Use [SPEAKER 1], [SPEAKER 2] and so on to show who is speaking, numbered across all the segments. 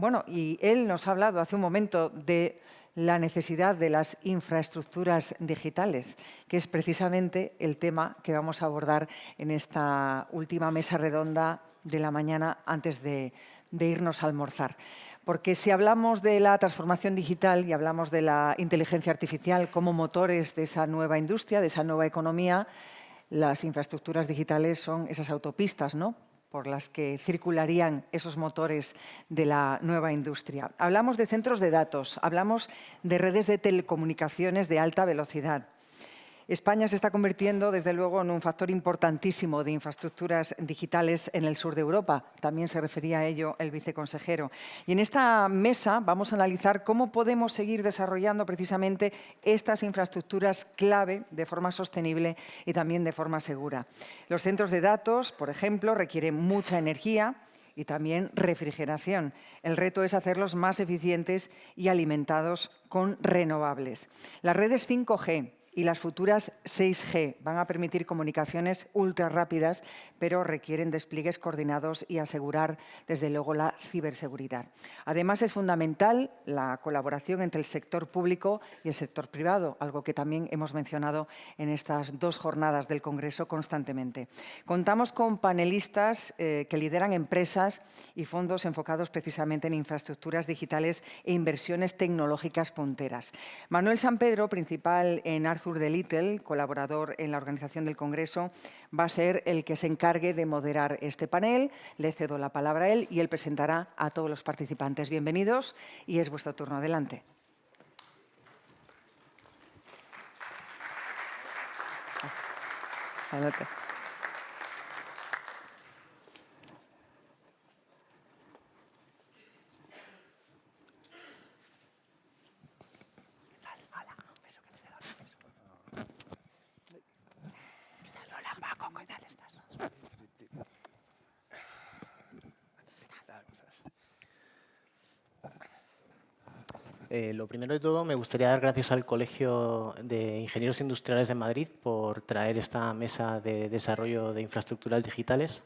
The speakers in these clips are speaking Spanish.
[SPEAKER 1] Bueno, y él nos ha hablado hace un momento de la necesidad de las infraestructuras digitales, que es precisamente el tema que vamos a abordar en esta última mesa redonda de la mañana antes de irnos a almorzar. Porque si hablamos de la transformación digital y hablamos de la inteligencia artificial como motores de esa nueva industria, de esa nueva economía, las infraestructuras digitales son esas autopistas, ¿no?, por las que circularían esos motores de la nueva industria. Hablamos de centros de datos, hablamos de redes de telecomunicaciones de alta velocidad. España se está convirtiendo, desde luego, en un factor importantísimo de infraestructuras digitales en el sur de Europa. También se refería a ello el viceconsejero. Y en esta mesa vamos a analizar cómo podemos seguir desarrollando precisamente estas infraestructuras clave de forma sostenible y también de forma segura. Los centros de datos, por ejemplo, requieren mucha energía y también refrigeración. El reto es hacerlos más eficientes y alimentados con renovables. Las redes 5G y las futuras 6G van a permitir comunicaciones ultra rápidas, pero requieren despliegues coordinados y asegurar, desde luego, la ciberseguridad. Además, es fundamental la colaboración entre el sector público y el sector privado, algo que también hemos mencionado en estas dos jornadas del Congreso constantemente. Contamos con panelistas que lideran empresas y fondos enfocados precisamente en infraestructuras digitales e inversiones tecnológicas punteras. Manuel Sampedro, principal en Arthur de Little, colaborador en la organización del Congreso, va a ser el que se encargue de moderar este panel. Le cedo la palabra a él y él presentará a todos los participantes. Bienvenidos y es vuestro turno. Adelante. Adelante.
[SPEAKER 2] Lo primero de todo, me gustaría dar gracias al Colegio de Ingenieros Industriales de Madrid por traer esta mesa de desarrollo de infraestructuras digitales.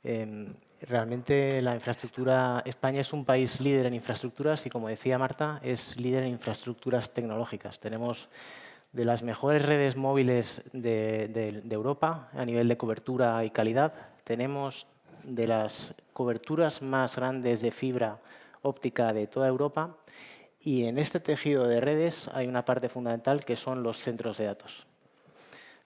[SPEAKER 2] Realmente la infraestructura, España es un país líder en infraestructuras y, como decía Marta, es líder en infraestructuras tecnológicas. Tenemos de las mejores redes móviles de Europa a nivel de cobertura y calidad. Tenemos de las coberturas más grandes de fibra óptica de toda Europa. Y en este tejido de redes hay una parte fundamental que son los centros de datos.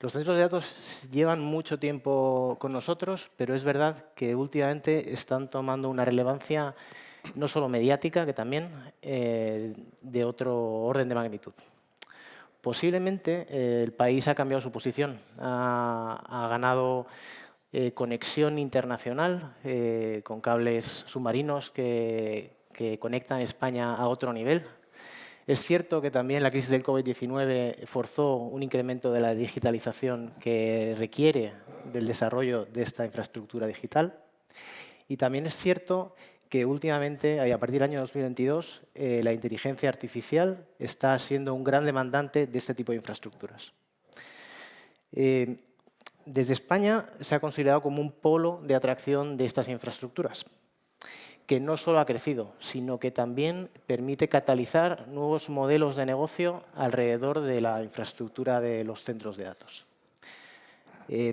[SPEAKER 2] Los centros de datos llevan mucho tiempo con nosotros, pero es verdad que últimamente están tomando una relevancia no solo mediática, que también de otro orden de magnitud. Posiblemente el país ha cambiado su posición, ha ganado conexión internacional con cables submarinos que conectan España a otro nivel. Es cierto que también la crisis del COVID-19 forzó un incremento de la digitalización que requiere del desarrollo de esta infraestructura digital. Y también es cierto que últimamente, a partir del año 2022, la inteligencia artificial está siendo un gran demandante de este tipo de infraestructuras. Desde España se ha considerado como un polo de atracción de estas infraestructuras, que no solo ha crecido, sino que también permite catalizar nuevos modelos de negocio alrededor de la infraestructura de los centros de datos.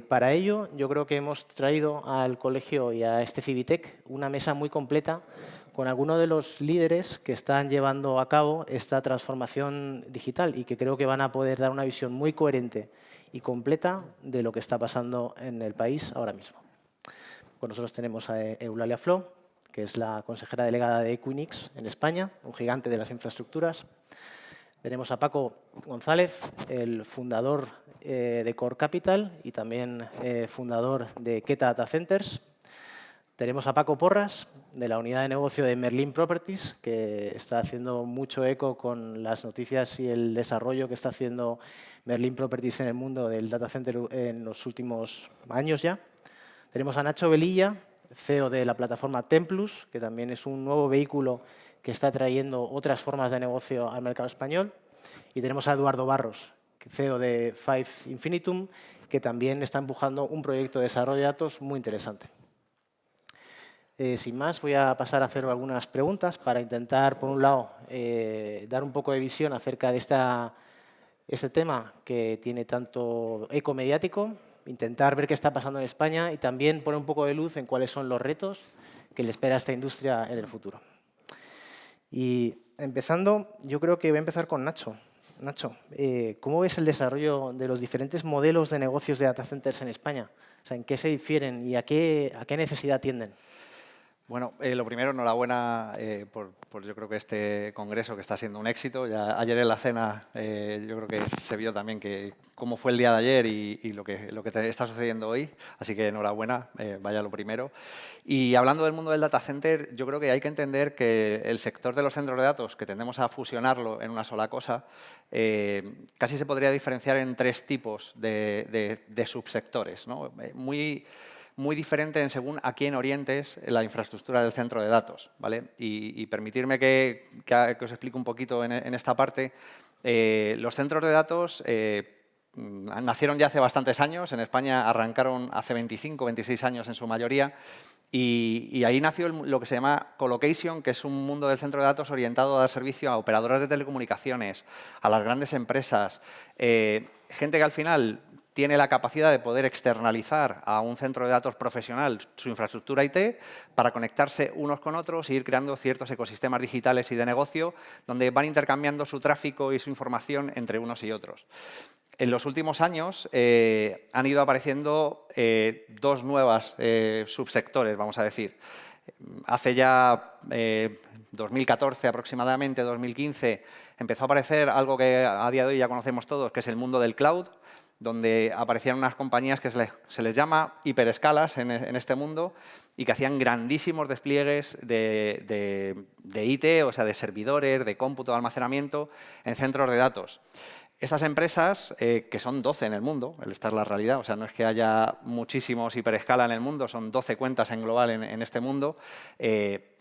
[SPEAKER 2] Para ello, yo creo que hemos traído al colegio y a este Civitec una mesa muy completa con algunos de los líderes que están llevando a cabo esta transformación digital y que creo que van a poder dar una visión muy coherente y completa de lo que está pasando en el país ahora mismo. Con nosotros tenemos a Eulalia Flo, que es la consejera delegada de Equinix en España, un gigante de las infraestructuras. Tenemos a Paco González, el fundador de Core Capital y también fundador de Queta Data Centers. Tenemos a Paco Porras, de la unidad de negocio de Merlin Properties, que está haciendo mucho eco con las noticias y el desarrollo que está haciendo Merlin Properties en el mundo del data center en los últimos años ya. Tenemos a Nacho Velilla, CEO de la plataforma Templus, que también es un nuevo vehículo que está trayendo otras formas de negocio al mercado español. Y tenemos a Eduardo Barros, CEO de Five Infinitum, que también está empujando un proyecto de desarrollo de datos muy interesante. Sin más, voy a pasar a hacer algunas preguntas para intentar, por un lado, dar un poco de visión acerca de este tema que tiene tanto eco mediático, intentar ver qué está pasando en España y también poner un poco de luz en cuáles son los retos que le espera a esta industria en el futuro. Y empezando, yo creo que voy a empezar con Nacho. Nacho, ¿cómo ves el desarrollo de los diferentes modelos de negocios de data centers en España? O sea, ¿en qué se difieren y a qué necesidad tienden?
[SPEAKER 3] Bueno, lo primero, enhorabuena por yo creo que este congreso que está siendo un éxito. Ya ayer en la cena yo creo que se vio también cómo fue el día de ayer y lo que está sucediendo hoy. Así que enhorabuena, vaya lo primero. Y hablando del mundo del data center, yo creo que hay que entender que el sector de los centros de datos, que tendemos a fusionarlo en una sola cosa, casi se podría diferenciar en tres tipos de subsectores, ¿no? Muy diferente en según a quién orientes la infraestructura del centro de datos, ¿vale? Y permitirme que os explique un poquito en esta parte. Los centros de datos nacieron ya hace bastantes años. En España arrancaron hace 25, 26 años en su mayoría. Y ahí nació lo que se llama colocation, que es un mundo del centro de datos orientado a dar servicio a operadoras de telecomunicaciones, a las grandes empresas, gente que al final tiene la capacidad de poder externalizar a un centro de datos profesional su infraestructura IT para conectarse unos con otros e ir creando ciertos ecosistemas digitales y de negocio donde van intercambiando su tráfico y su información entre unos y otros. En los últimos años han ido apareciendo dos nuevas subsectores, vamos a decir. Hace ya 2014 aproximadamente, 2015, empezó a aparecer algo que a día de hoy ya conocemos todos, que es el mundo del cloud, donde aparecían unas compañías que se les llama hiperescalas en este mundo y que hacían grandísimos despliegues de IT, o sea, de servidores, de cómputo, de almacenamiento en centros de datos. Estas empresas, que son 12 en el mundo, esta es la realidad, o sea, no es que haya muchísimos hiperescala en el mundo, son 12 cuentas en global en este mundo,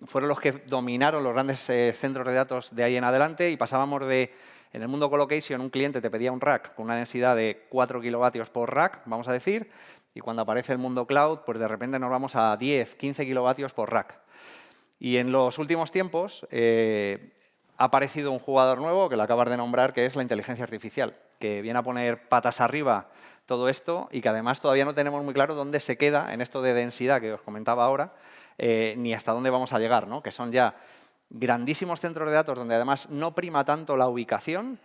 [SPEAKER 3] fueron los que dominaron los grandes centros de datos de ahí en adelante y pasábamos de, en el mundo colocation, un cliente te pedía un rack con una densidad de 4 kilovatios por rack, vamos a decir, y cuando aparece el mundo cloud, pues de repente nos vamos a 10, 15 kilovatios por rack. Y en los últimos tiempos ha aparecido un jugador nuevo, que lo acabas de nombrar, que es la inteligencia artificial, que viene a poner patas arriba todo esto y que además todavía no tenemos muy claro dónde se queda en esto de densidad que os comentaba ahora, ni hasta dónde vamos a llegar, ¿no? Que son ya grandísimos centros de datos donde además no prima tanto la ubicación,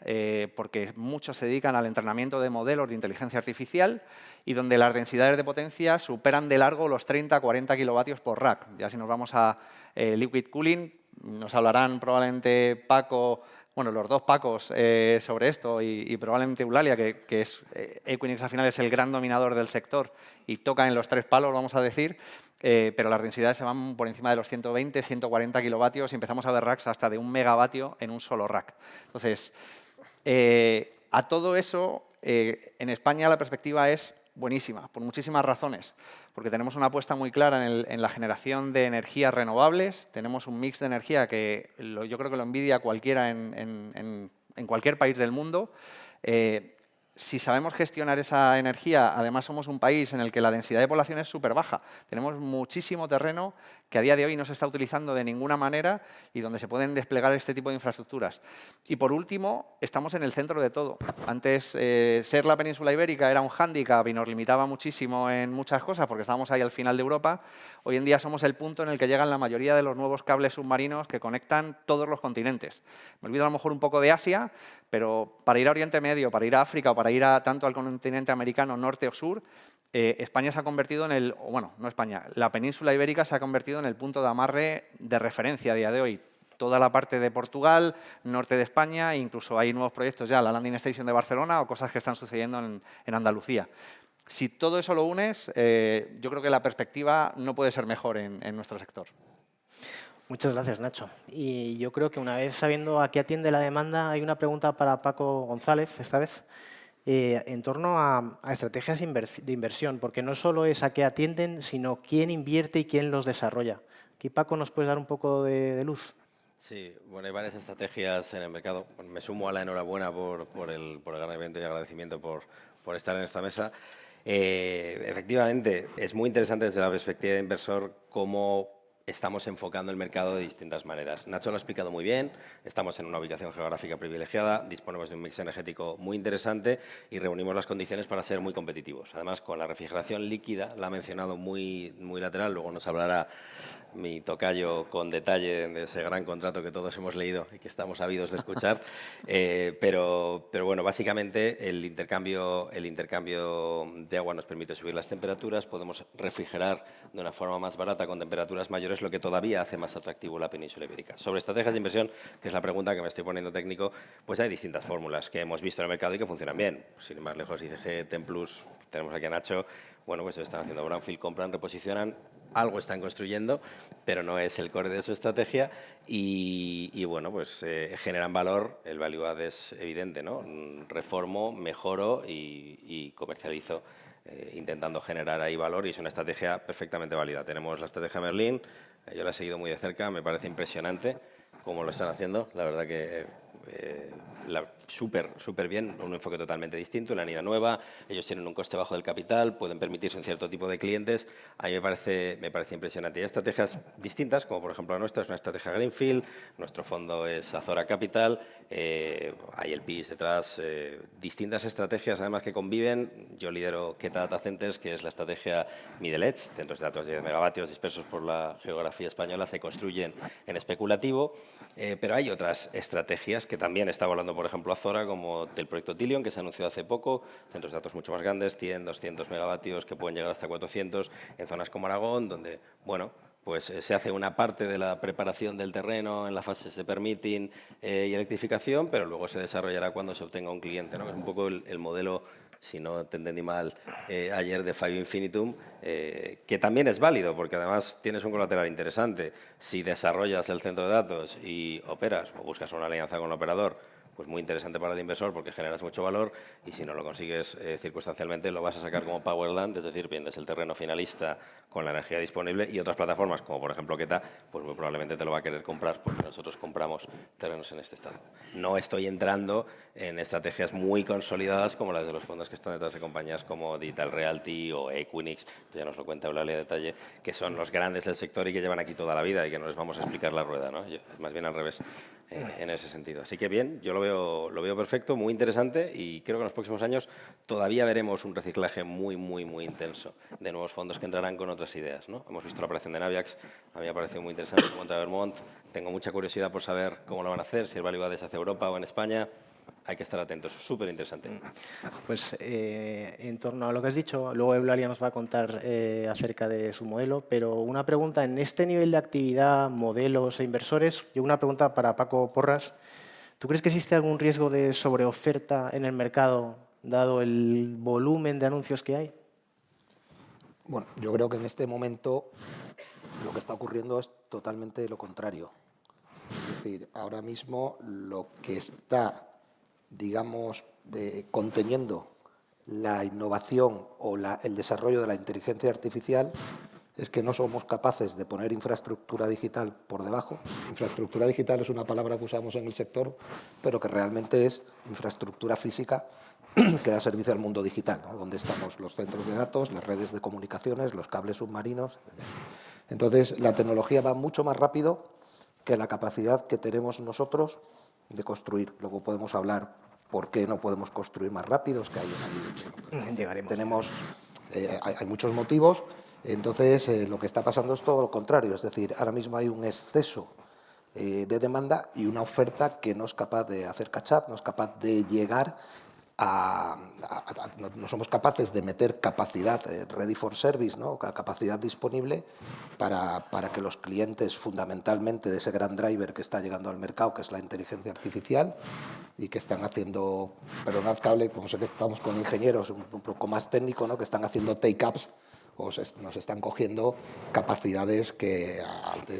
[SPEAKER 3] porque muchos se dedican al entrenamiento de modelos de inteligencia artificial y donde las densidades de potencia superan de largo los 30-40 kilovatios por rack. Ya si nos vamos a liquid cooling, nos hablarán probablemente Paco, bueno, los dos Pacos sobre esto y probablemente Eulalia, que es Equinix al final es el gran dominador del sector y toca en los tres palos, vamos a decir, pero las densidades se van por encima de los 120, 140 kilovatios y empezamos a ver racks hasta de 1 megavatio en un solo rack. Entonces, a todo eso, en España la perspectiva es buenísima, por muchísimas razones. Porque tenemos una apuesta muy clara en la generación de energías renovables. Tenemos un mix de energía que yo creo que lo envidia cualquiera en cualquier país del mundo. Si sabemos gestionar esa energía, además somos un país en el que la densidad de población es súper baja. Tenemos muchísimo terreno que a día de hoy no se está utilizando de ninguna manera y donde se pueden desplegar este tipo de infraestructuras. Y por último, estamos en el centro de todo. Antes, ser la península ibérica era un hándicap y nos limitaba muchísimo en muchas cosas porque estábamos ahí al final de Europa. Hoy en día somos el punto en el que llegan la mayoría de los nuevos cables submarinos que conectan todos los continentes. Me olvido a lo mejor un poco de Asia, pero para ir a Oriente Medio, para ir a África o para ir tanto al continente americano, norte o sur, España se ha convertido en el, bueno, no España, la península ibérica se ha convertido en el punto de amarre de referencia a día de hoy. Toda la parte de Portugal, norte de España, incluso hay nuevos proyectos ya, la Landing Station de Barcelona o cosas que están sucediendo en Andalucía. Si todo eso lo unes, yo creo que la perspectiva no puede ser mejor en nuestro sector.
[SPEAKER 2] Muchas gracias, Nacho. Y yo creo que una vez sabiendo a qué atiende la demanda, hay una pregunta para Paco González, esta vez, en torno a estrategias de inversión, porque no solo es a qué atienden, sino quién invierte y quién los desarrolla. Aquí, Paco, ¿nos puedes dar un poco de luz?
[SPEAKER 4] Sí, bueno, hay varias estrategias en el mercado. Bueno, me sumo a la enhorabuena por el gran evento y agradecimiento por estar en esta mesa. Efectivamente, es muy interesante desde la perspectiva de inversor cómo estamos enfocando el mercado de distintas maneras. Nacho lo ha explicado muy bien, estamos en una ubicación geográfica privilegiada, disponemos de un mix energético muy interesante y reunimos las condiciones para ser muy competitivos. Además, con la refrigeración líquida, la ha mencionado muy lateral, luego nos hablará mi tocayo con detalle de ese gran contrato que todos hemos leído y que estamos ávidos de escuchar. Pero bueno, básicamente el intercambio de agua nos permite subir las temperaturas, podemos refrigerar de una forma más barata con temperaturas mayores, lo que todavía hace más atractivo la península ibérica. Sobre estrategias de inversión, que es la pregunta que me estoy poniendo técnico, pues hay distintas fórmulas que hemos visto en el mercado y que funcionan bien. Sin ir más lejos, ICG, Templus, tenemos aquí a Nacho, bueno, pues están haciendo brownfield, compran, reposicionan, algo están construyendo, pero no es el core de su estrategia y bueno, pues generan valor, el value add es evidente, ¿no? Reformo, mejoro y comercializo, intentando generar ahí valor y es una estrategia perfectamente válida. Tenemos la estrategia Merlin, yo la he seguido muy de cerca, me parece impresionante cómo lo están haciendo, la verdad que súper bien, un enfoque totalmente distinto, una línea nueva, ellos tienen un coste bajo del capital, pueden permitirse un cierto tipo de clientes, a mí me parece impresionante. Y hay estrategias distintas, como por ejemplo la nuestra, es una estrategia Greenfield, nuestro fondo es Azora Capital, hay el PIS detrás, distintas estrategias además que conviven. Yo lidero Keta Data Centers, que es la estrategia Middle Edge, centros de datos de 10 megavatios dispersos por la geografía española, se construyen en especulativo, pero hay otras estrategias que también está volando, por ejemplo, Azora, como del proyecto Tilion, que se anunció hace poco, centros de datos mucho más grandes, 100, 200 megavatios, que pueden llegar hasta 400, en zonas como Aragón, donde, bueno, pues se hace una parte de la preparación del terreno en la fase de permitting y electrificación, pero luego se desarrollará cuando se obtenga un cliente, ¿no? Es un poco el modelo, si no te entendí mal ayer, de Five Infinitum, que también es válido, porque además tienes un colateral interesante. Si desarrollas el centro de datos y operas o buscas una alianza con el operador, pues muy interesante para el inversor porque generas mucho valor y si no lo consigues circunstancialmente lo vas a sacar como Powerland, es decir, vendes el terreno finalista con la energía disponible y otras plataformas, como por ejemplo Keta, pues muy probablemente te lo va a querer comprar porque nosotros compramos terrenos en este estado. No estoy entrando en estrategias muy consolidadas como las de los fondos que están detrás de compañías como Digital Realty o Equinix, que ya nos lo cuenta Eulalia a detalle, que son los grandes del sector y que llevan aquí toda la vida y que no les vamos a explicar la rueda, ¿no? Más bien al revés en ese sentido. Así que bien, yo lo veo perfecto, muy interesante y creo que en los próximos años todavía veremos un reciclaje muy intenso de nuevos fondos que entrarán con otras ideas, ¿no? Hemos visto la operación de Naviax, a mí me ha parecido muy interesante contra Vermont, tengo mucha curiosidad por saber cómo lo van a hacer, si el value add es hacia Europa o en España. Hay que estar atentos, súper interesante.
[SPEAKER 2] Pues en torno a lo que has dicho, luego Eulalia nos va a contar acerca de su modelo, pero una pregunta, en este nivel de actividad, modelos e inversores, yo una pregunta para Paco Porras. ¿Tú crees que existe algún riesgo de sobreoferta en el mercado, dado el volumen de anuncios que hay?
[SPEAKER 5] Bueno, yo creo que en este momento lo que está ocurriendo es totalmente lo contrario. Es decir, ahora mismo lo que está, digamos, conteniendo la innovación o el desarrollo de la inteligencia artificial es que no somos capaces de poner infraestructura digital por debajo. Infraestructura digital es una palabra que usamos en el sector, pero que realmente es infraestructura física que da servicio al mundo digital, ¿no? Donde estamos los centros de datos, las redes de comunicaciones, los cables submarinos. Entonces, la tecnología va mucho más rápido que la capacidad que tenemos nosotros de construir. Luego podemos hablar por qué no podemos construir más rápido, es que hay muchos motivos. Entonces, lo que está pasando es todo lo contrario, es decir, ahora mismo hay un exceso de demanda y una oferta que no es capaz de hacer catch-up, no es capaz de llegar no somos capaces de meter capacidad ready for service, ¿no? Capacidad disponible para que los clientes, fundamentalmente de ese gran driver que está llegando al mercado, que es la inteligencia artificial, y que están haciendo, perdonad cable, como sé que estamos con ingenieros un poco más técnico, ¿no? Que están haciendo take-ups, nos están cogiendo capacidades que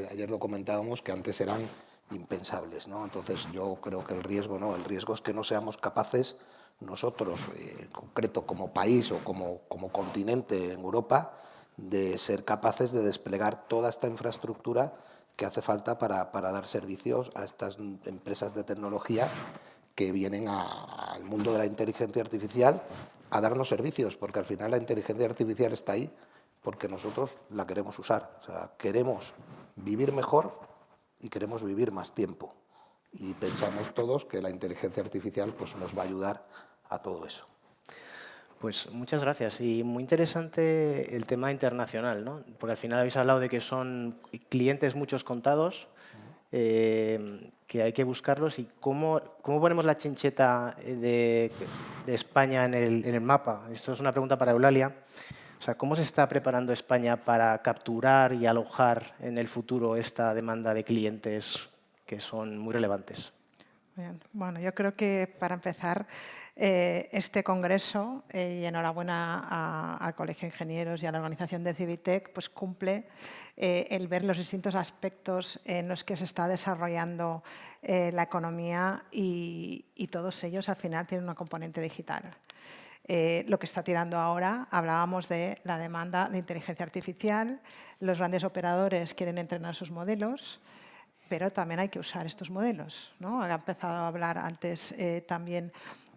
[SPEAKER 5] ayer lo comentábamos, que antes eran impensables, ¿no? Entonces yo creo que el riesgo es que no seamos capaces nosotros, en concreto como país o como continente en Europa, de ser capaces de desplegar toda esta infraestructura que hace falta para dar servicios a estas empresas de tecnología que vienen al mundo de la inteligencia artificial a darnos servicios, porque al final la inteligencia artificial está ahí porque nosotros la queremos usar. O sea, queremos vivir mejor y queremos vivir más tiempo. Y pensamos todos que la inteligencia artificial pues, nos va a ayudar a todo eso.
[SPEAKER 2] Pues muchas gracias. Y muy interesante el tema internacional, ¿no? Porque al final habéis hablado de que son clientes muchos contados, que hay que buscarlos. ¿Y cómo ponemos la chincheta de España en el mapa? Esto es una pregunta para Eulalia. O sea, ¿cómo se está preparando España para capturar y alojar en el futuro esta demanda de clientes que son muy relevantes?
[SPEAKER 6] Bien. Bueno, yo creo que para empezar, este congreso, y enhorabuena al Colegio de Ingenieros y a la organización de Civitec, pues cumple el ver los distintos aspectos en los que se está desarrollando la economía y todos ellos al final tienen una componente digital. Lo que está tirando ahora, hablábamos de la demanda de inteligencia artificial, los grandes operadores quieren entrenar sus modelos, pero también hay que usar estos modelos, ¿no? Ha empezado a hablar antes también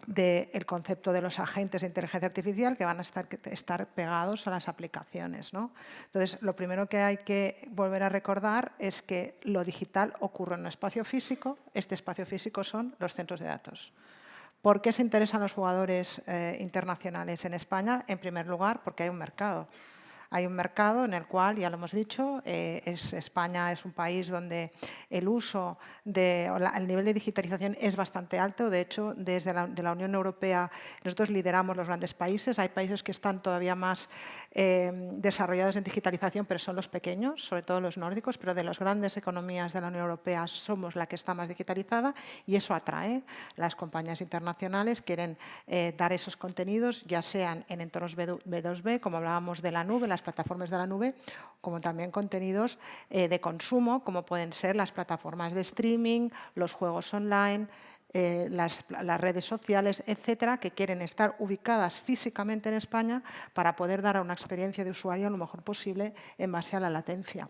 [SPEAKER 6] del concepto de los agentes de inteligencia artificial que van a estar pegados a las aplicaciones, ¿no? Entonces, lo primero que hay que volver a recordar es que lo digital ocurre en un espacio físico. Este espacio físico son los centros de datos. ¿Por qué se interesan los jugadores internacionales en España? En primer lugar, porque hay un mercado. Hay un mercado en el cual, ya lo hemos dicho, España es un país donde el uso, el nivel de digitalización es bastante alto. De hecho, desde la Unión Europea nosotros lideramos los grandes países. Hay países que están todavía más desarrollados en digitalización, pero son los pequeños, sobre todo los nórdicos, pero de las grandes economías de la Unión Europea somos la que está más digitalizada y eso atrae. Las compañías internacionales quieren dar esos contenidos, ya sean en entornos B2B, como hablábamos de la nube, las plataformas de la nube, como también contenidos de consumo, como pueden ser las plataformas de streaming, los juegos online, las redes sociales, etcétera, que quieren estar ubicadas físicamente en España para poder dar una experiencia de usuario lo mejor posible en base a la latencia.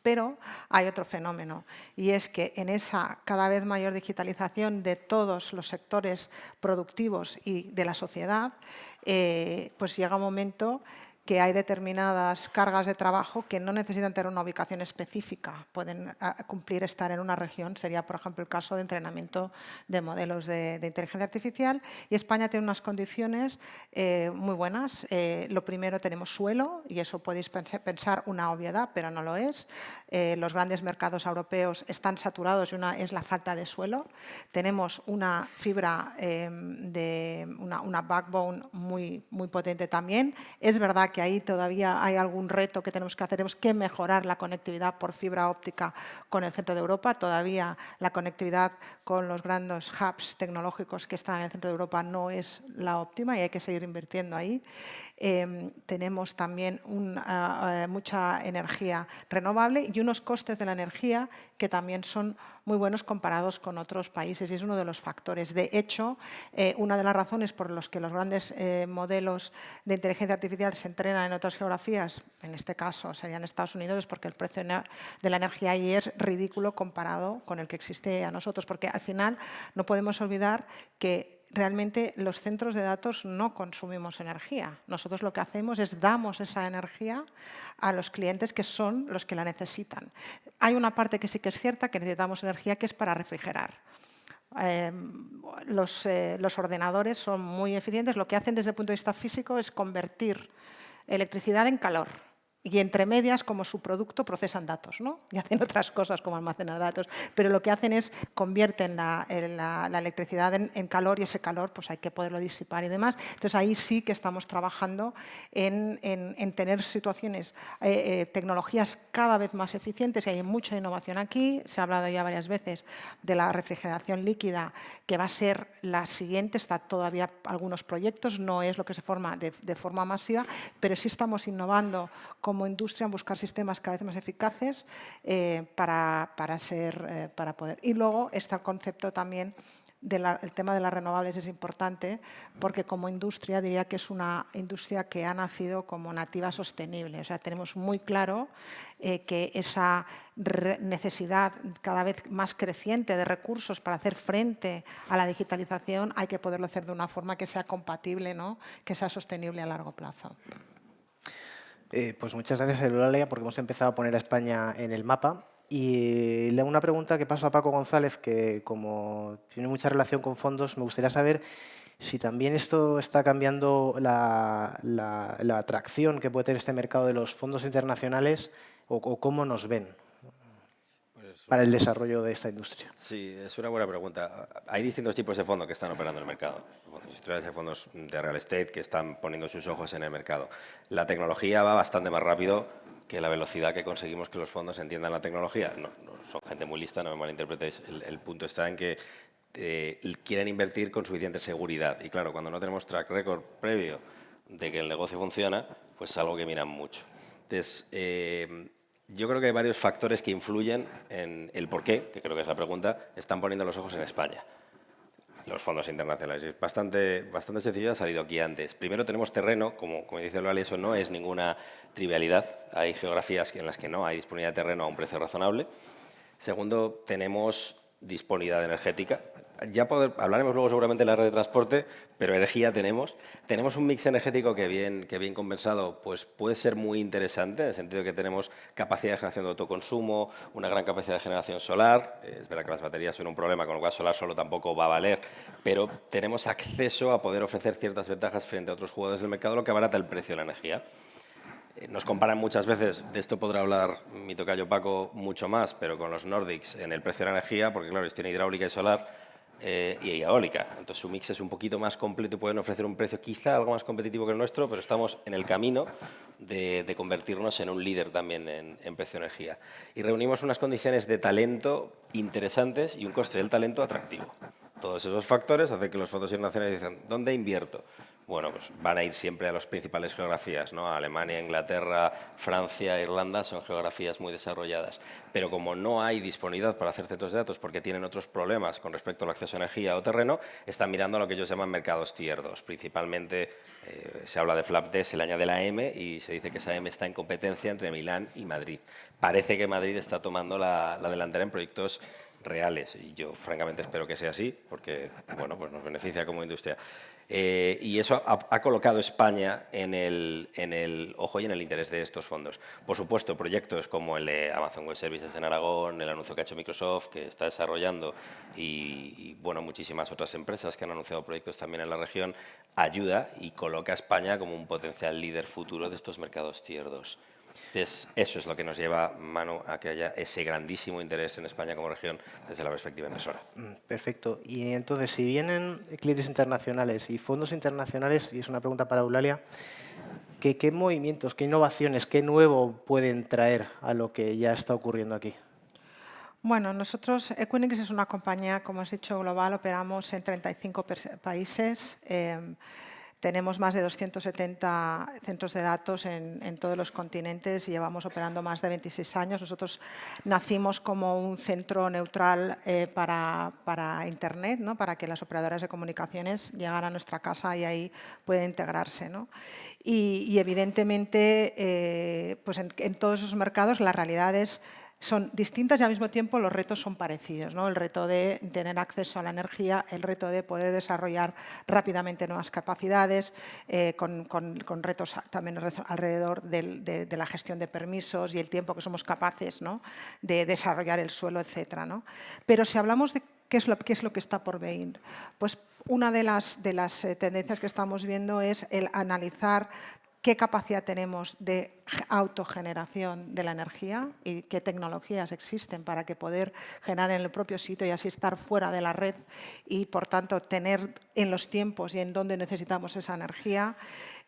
[SPEAKER 6] Pero hay otro fenómeno y es que en esa cada vez mayor digitalización de todos los sectores productivos y de la sociedad, pues llega un momento que hay determinadas cargas de trabajo que no necesitan tener una ubicación específica, pueden cumplir estar en una región. Sería, por ejemplo, el caso de entrenamiento de modelos de inteligencia artificial. Y España tiene unas condiciones muy buenas. Lo primero, tenemos suelo, y eso podéis pensar una obviedad, pero no lo es. Los grandes mercados europeos están saturados y una es la falta de suelo. Tenemos una fibra, una backbone muy, muy potente también. Es verdad que ahí todavía hay algún reto que tenemos que hacer. Tenemos que mejorar la conectividad por fibra óptica con el centro de Europa. Todavía la conectividad con los grandes hubs tecnológicos que están en el centro de Europa no es la óptima y hay que seguir invirtiendo ahí. Tenemos también mucha energía renovable y unos costes de la energía que también son muy buenos comparados con otros países y es uno de los factores. De hecho, una de las razones por las que los grandes modelos de inteligencia artificial se entrenan en otras geografías, en este caso serían Estados Unidos, es porque el precio de la energía ahí es ridículo comparado con el que existe a nosotros, porque al final no podemos olvidar que realmente los centros de datos no consumimos energía. Nosotros lo que hacemos es damos esa energía a los clientes que son los que la necesitan. Hay una parte que sí que es cierta, que necesitamos energía, que es para refrigerar. Los ordenadores son muy eficientes. Lo que hacen desde el punto de vista físico es convertir electricidad en calor. Y entre medias, como su producto, procesan datos, ¿no? Y hacen otras cosas como almacenar datos. Pero lo que hacen es convierten la electricidad en calor y ese calor pues hay que poderlo disipar y demás. Entonces ahí sí que estamos trabajando en tener situaciones, tecnologías cada vez más eficientes y hay mucha innovación aquí. Se ha hablado ya varias veces de la refrigeración líquida, que va a ser la siguiente. Está todavía algunos proyectos, no es lo que se forma de forma masiva, pero sí estamos innovando como industria en buscar sistemas cada vez más eficaces para poder. Y luego está el concepto también el tema de las renovables es importante porque como industria diría que es una industria que ha nacido como nativa sostenible. O sea, tenemos muy claro que esa necesidad cada vez más creciente de recursos para hacer frente a la digitalización hay que poderlo hacer de una forma que sea compatible, ¿no? Que sea sostenible a largo plazo.
[SPEAKER 2] Pues muchas gracias, Eulalia, porque hemos empezado a poner a España en el mapa. Y le hago una pregunta que paso a Paco González, que como tiene mucha relación con fondos, me gustaría saber si también esto está cambiando la atracción que puede tener este mercado de los fondos internacionales o cómo nos ven para el desarrollo de esta industria.
[SPEAKER 4] Sí, es una buena pregunta. Hay distintos tipos de fondos que están operando en el mercado. Fondos industriales, hay fondos de real estate que están poniendo sus ojos en el mercado. La tecnología va bastante más rápido que la velocidad que conseguimos que los fondos entiendan la tecnología. No son gente muy lista, no me malinterpretéis. El punto está en que quieren invertir con suficiente seguridad. Y claro, cuando no tenemos track record previo de que el negocio funciona, pues es algo que miran mucho. Entonces, yo creo que hay varios factores que influyen en el por qué, que creo que es la pregunta, están poniendo los ojos en España. Los fondos internacionales. Es bastante sencillo, ha salido aquí antes. Primero tenemos terreno, como dice Eulalia, eso no es ninguna trivialidad. Hay geografías en las que no hay disponibilidad de terreno a un precio razonable. Segundo, tenemos disponibilidad energética. Hablaremos luego seguramente de la red de transporte, pero energía tenemos. Tenemos un mix energético que bien compensado pues puede ser muy interesante, en el sentido de que tenemos capacidad de generación de autoconsumo, una gran capacidad de generación solar. Es verdad que las baterías son un problema, con lo cual solar solo tampoco va a valer, pero tenemos acceso a poder ofrecer ciertas ventajas frente a otros jugadores del mercado, lo que abarata el precio de la energía. Nos comparan muchas veces, de esto podrá hablar mi tocayo Paco mucho más, pero con los Nordics en el precio de la energía, porque claro, ellos tienen hidráulica y solar y eólica. Entonces su mix es un poquito más completo y pueden ofrecer un precio quizá algo más competitivo que el nuestro, pero estamos en el camino de convertirnos en un líder también en precio de energía. Y reunimos unas condiciones de talento interesantes y un coste del talento atractivo. Todos esos factores hacen que los fondos internacionales dicen, ¿dónde invierto? Bueno, pues van a ir siempre a las principales geografías, ¿no? Alemania, Inglaterra, Francia, Irlanda son geografías muy desarrolladas. Pero como no hay disponibilidad para hacer centros de datos porque tienen otros problemas con respecto al acceso a energía o terreno, están mirando a lo que ellos llaman mercados tier 2. Principalmente se habla de FLAP-D, se le añade la M y se dice que esa M está en competencia entre Milán y Madrid. Parece que Madrid está tomando la delantera en proyectos reales y yo francamente espero que sea así porque bueno, pues nos beneficia como industria. Y eso ha colocado España en el ojo y en el interés de estos fondos. Por supuesto, proyectos como el de Amazon Web Services en Aragón, el anuncio que ha hecho Microsoft, que está desarrollando, y bueno, muchísimas otras empresas que han anunciado proyectos también en la región, ayuda y coloca a España como un potencial líder futuro de estos mercados tier 2. Entonces, eso es lo que nos lleva, Manu, a que haya ese grandísimo interés en España como región desde la perspectiva inversora.
[SPEAKER 2] Perfecto. Y entonces, si vienen clientes internacionales y fondos internacionales, y es una pregunta para Eulalia, ¿qué movimientos, qué innovaciones, qué nuevo pueden traer a lo que ya está ocurriendo aquí?
[SPEAKER 6] Bueno, nosotros, Equinix es una compañía, como has dicho, global, operamos en 35 países. Tenemos más de 270 centros de datos en todos los continentes y llevamos operando más de 26 años. Nosotros nacimos como un centro neutral para Internet, ¿no? Para que las operadoras de comunicaciones llegaran a nuestra casa y ahí pueden integrarse, ¿no? Y evidentemente, pues en todos esos mercados las realidades son distintas y al mismo tiempo los retos son parecidos, ¿no? El reto de tener acceso a la energía, el reto de poder desarrollar rápidamente nuevas capacidades, con retos también alrededor de la gestión de permisos y el tiempo que somos capaces, ¿no? De desarrollar el suelo, etcétera, ¿no? Pero si hablamos de qué es lo que está por venir, pues una de las tendencias que estamos viendo es el analizar qué capacidad tenemos de autogeneración de la energía y qué tecnologías existen para que poder generar en el propio sitio y así estar fuera de la red y, por tanto, tener en los tiempos y en dónde necesitamos esa energía.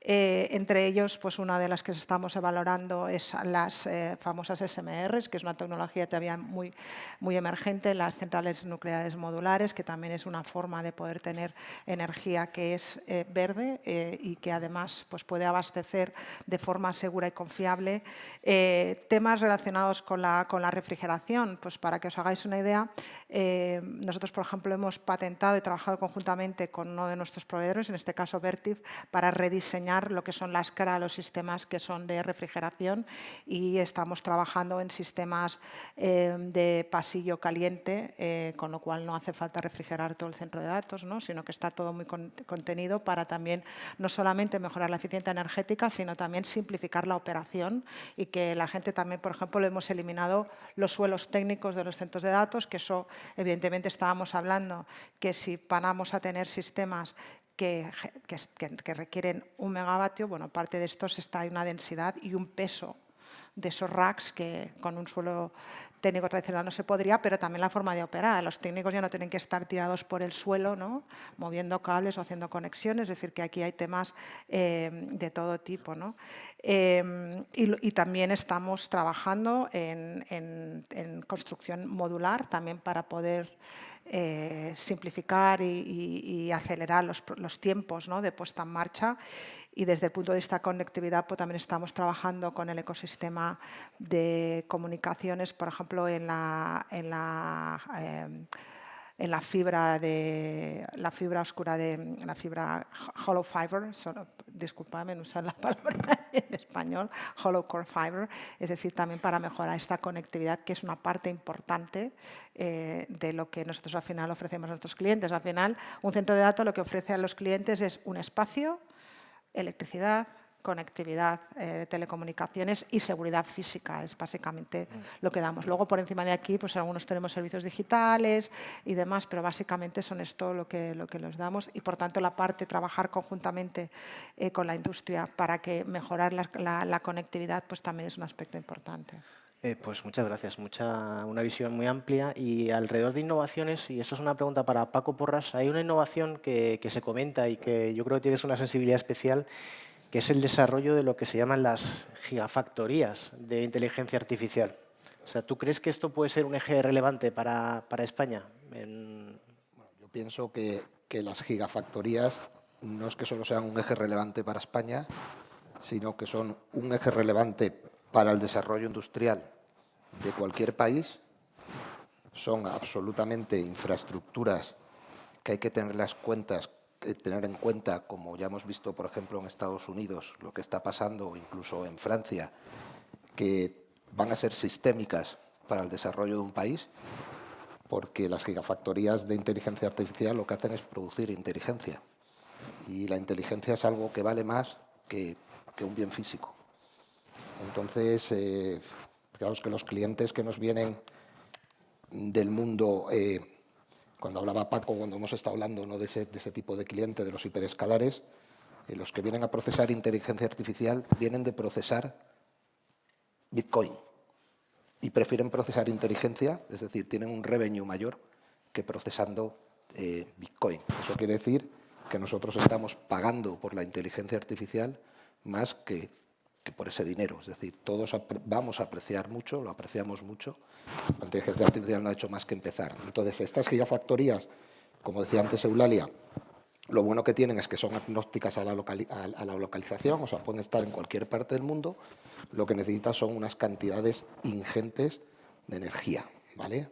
[SPEAKER 6] Entre ellos, pues una de las que estamos valorando es las famosas SMRs, que es una tecnología todavía muy emergente, las centrales nucleares modulares, que también es una forma de poder tener energía que es verde y que además pues, puede abastecer de forma segura y confiable. Temas relacionados con la refrigeración, pues para que os hagáis una idea, nosotros, por ejemplo, hemos patentado y trabajado conjuntamente con uno de nuestros proveedores, en este caso Vertiv, para rediseñar lo que son las caras, los sistemas que son de refrigeración y estamos trabajando en sistemas de pasillo caliente, con lo cual no hace falta refrigerar todo el centro de datos, ¿no? Sino que está todo muy contenido para también no solamente mejorar la eficiencia energética, sino también simplificar la operación operación y que la gente también, por ejemplo, hemos eliminado los suelos técnicos de los centros de datos, que eso evidentemente estábamos hablando que si vamos a tener sistemas que requieren 1 megavatio, bueno, parte de estos hay una densidad y un peso de esos racks que con un suelo técnico tradicional no se podría, pero también la forma de operar. Los técnicos ya no tienen que estar tirados por el suelo, ¿no?, moviendo cables o haciendo conexiones, es decir, que aquí hay temas de todo tipo, ¿no? Y también estamos trabajando en construcción modular, también para poder simplificar y acelerar los tiempos, ¿no?, de puesta en marcha. Y desde el punto de vista de conectividad, pues también estamos trabajando con el ecosistema de comunicaciones, por ejemplo, en la fibra oscura, la fibra hollow fiber, disculpadme en usar la palabra en español, hollow core fiber, es decir, también para mejorar esta conectividad, que es una parte importante de lo que nosotros al final ofrecemos a nuestros clientes. Al final, un centro de datos lo que ofrece a los clientes es un espacio, electricidad, conectividad, telecomunicaciones y seguridad física. Es básicamente lo que damos. Luego, por encima de aquí, pues algunos tenemos servicios digitales y demás, pero básicamente son esto lo que los damos y, por tanto, la parte trabajar conjuntamente con la industria para que mejorar la conectividad, pues también es un aspecto importante.
[SPEAKER 2] Pues muchas gracias, una visión muy amplia. Y alrededor de innovaciones, y esto es una pregunta para Paco Porras, hay una innovación que se comenta y que yo creo que tienes una sensibilidad especial, que es el desarrollo de lo que se llaman las gigafactorías de inteligencia artificial. O sea, ¿tú crees que esto puede ser un eje relevante para España?
[SPEAKER 5] Bueno, yo pienso que las gigafactorías no es que solo sean un eje relevante para España, sino que son un eje relevante para el desarrollo industrial de cualquier país. Son absolutamente infraestructuras que hay que tener en cuenta, como ya hemos visto, por ejemplo, en Estados Unidos, lo que está pasando, o incluso en Francia, que van a ser sistémicas para el desarrollo de un país, porque las gigafactorías de inteligencia artificial lo que hacen es producir inteligencia. Y la inteligencia es algo que vale más que un bien físico. Entonces, fijaos que los clientes que nos vienen del mundo, cuando hablaba Paco, cuando hemos estado hablando, ¿no?, de ese tipo de cliente, de los hiperescalares, los que vienen a procesar inteligencia artificial vienen de procesar Bitcoin y prefieren procesar inteligencia, es decir, tienen un revenue mayor que procesando Bitcoin. Eso quiere decir que nosotros estamos pagando por la inteligencia artificial más que por ese dinero. Es decir, todos vamos a apreciar mucho, lo apreciamos mucho. La inteligencia artificial no ha hecho más que empezar. Entonces, estas gigafactorías, como decía antes Eulalia, lo bueno que tienen es que son agnósticas a la localización, o sea, pueden estar en cualquier parte del mundo. Lo que necesitan son unas cantidades ingentes de energía, ¿vale?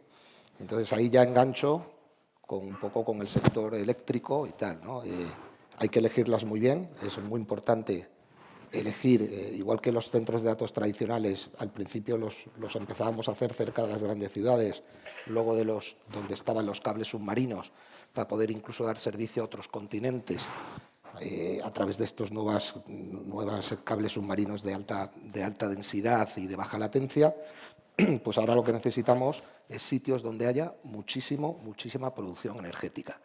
[SPEAKER 5] Entonces, ahí ya engancho un poco con el sector eléctrico y tal, ¿no? Hay que elegirlas muy bien, es muy importante elegir, igual que los centros de datos tradicionales, al principio los empezábamos a hacer cerca de las grandes ciudades, luego de donde estaban los cables submarinos, para poder incluso dar servicio a otros continentes a través de estos nuevos cables submarinos de alta densidad y de baja latencia. Pues ahora lo que necesitamos es sitios donde haya muchísima producción energética.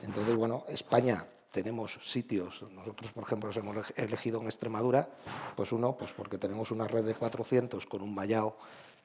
[SPEAKER 5] Entonces, bueno, España tenemos sitios, nosotros por ejemplo los hemos elegido en Extremadura, pues porque tenemos una red de 400 con un vallado